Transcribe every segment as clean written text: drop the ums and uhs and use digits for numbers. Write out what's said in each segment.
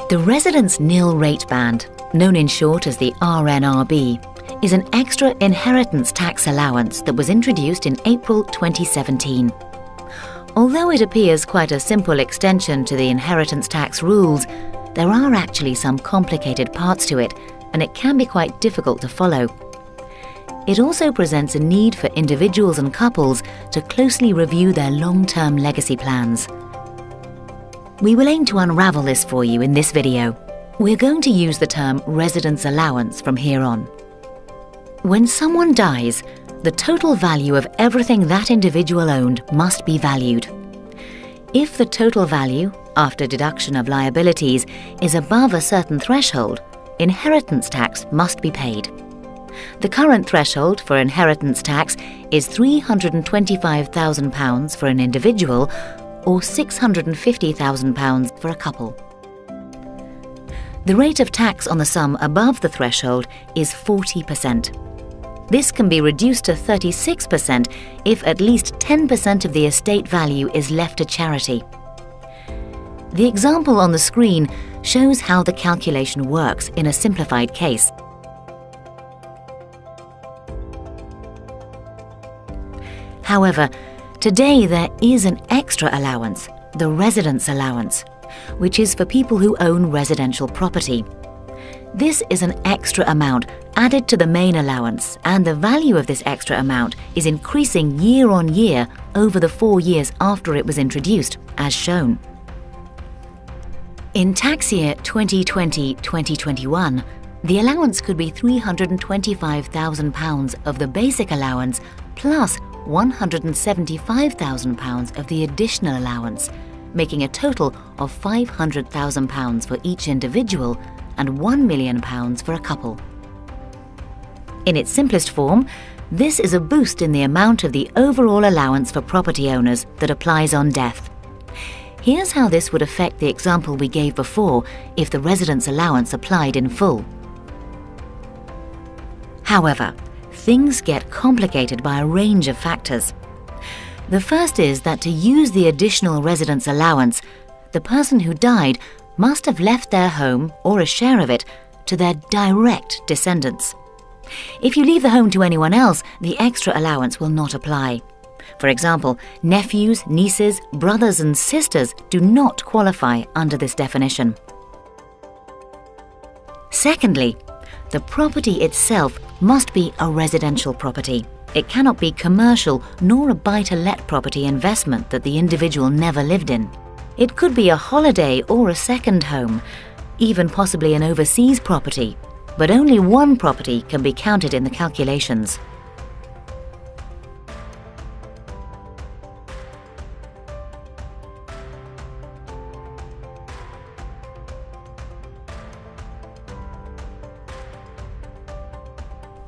The Residence Nil Rate Band, known in short as the RNRB, is an extra inheritance tax allowance that was introduced in April 2017. Although it appears quite a simple extension to the inheritance tax rules, there are actually some complicated parts to it, and it can be quite difficult to follow. It also presents a need for individuals and couples to closely review their long-term legacy plans. We will aim to unravel this for you in this video. We're going to use the term residence allowance from here on. When someone dies, the total value of everything that individual owned must be valued. If the total value, after deduction of liabilities, is above a certain threshold, inheritance tax must be paid. The current threshold for inheritance tax is £325,000 for an individual or £650,000 for a couple. The rate of tax on the sum above the threshold is 40%. This can be reduced to 36% if at least 10% of the estate value is left to charity. The example on the screen shows how the calculation works in a simplified case. However, today there is an extra allowance, the residence allowance, which is for people who own residential property. This is an extra amount added to the main allowance, and the value of this extra amount is increasing year on year over the 4 years after it was introduced, as shown. In tax year 2020-2021, the allowance could be £325,000 of the basic allowance plus £175,000 of the additional allowance, making a total of £500,000 for each individual and £1 million for a couple. In its simplest form, this is a boost in the amount of the overall allowance for property owners that applies on death. Here's how this would affect the example we gave before if the residence allowance applied in full. However, things get complicated by a range of factors. The first is that to use the additional residence allowance, the person who died must have left their home or a share of it to their direct descendants. If you leave the home to anyone else, the extra allowance will not apply. For example, nephews, nieces, brothers and sisters do not qualify under this definition. Secondly, the property itself must be a residential property. It cannot be commercial nor a buy-to-let property investment that the individual never lived in. It could be a holiday or a second home, even possibly an overseas property, but only one property can be counted in the calculations.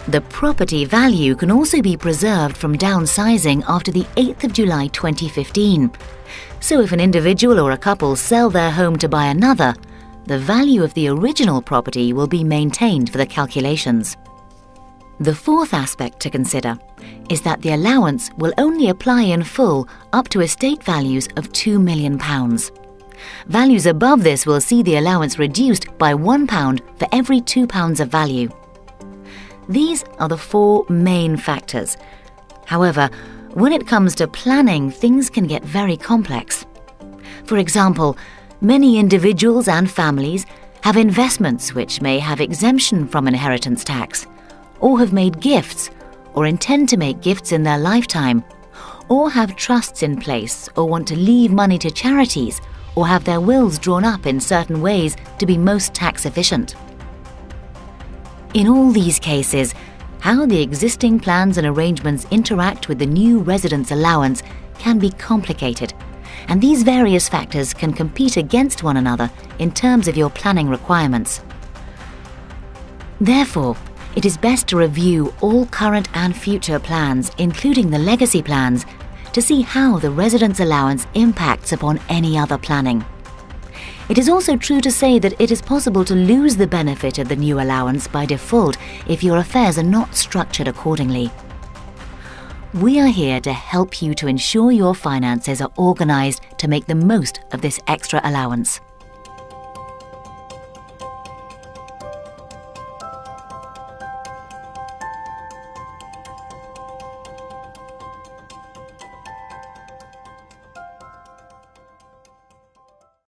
The property value can also be preserved from downsizing after the 8th of July 2015. So if an individual or a couple sell their home to buy another, the value of the original property will be maintained for the calculations. The fourth aspect to consider is that the allowance will only apply in full up to estate values of £2 million. Values above this will see the allowance reduced by £1 for every £2 of value. These are the four main factors. However, when it comes to planning, things can get very complex. For example, many individuals and families have investments which may have exemption from inheritance tax, or have made gifts, or intend to make gifts in their lifetime, or have trusts in place, or want to leave money to charities, or have their wills drawn up in certain ways to be most tax efficient. In all these cases, how the existing plans and arrangements interact with the new residence allowance can be complicated, and these various factors can compete against one another in terms of your planning requirements. Therefore, it is best to review all current and future plans, including the legacy plans, to see how the residence allowance impacts upon any other planning. It is also true to say that it is possible to lose the benefit of the new allowance by default if your affairs are not structured accordingly. We are here to help you to ensure your finances are organized to make the most of this extra allowance.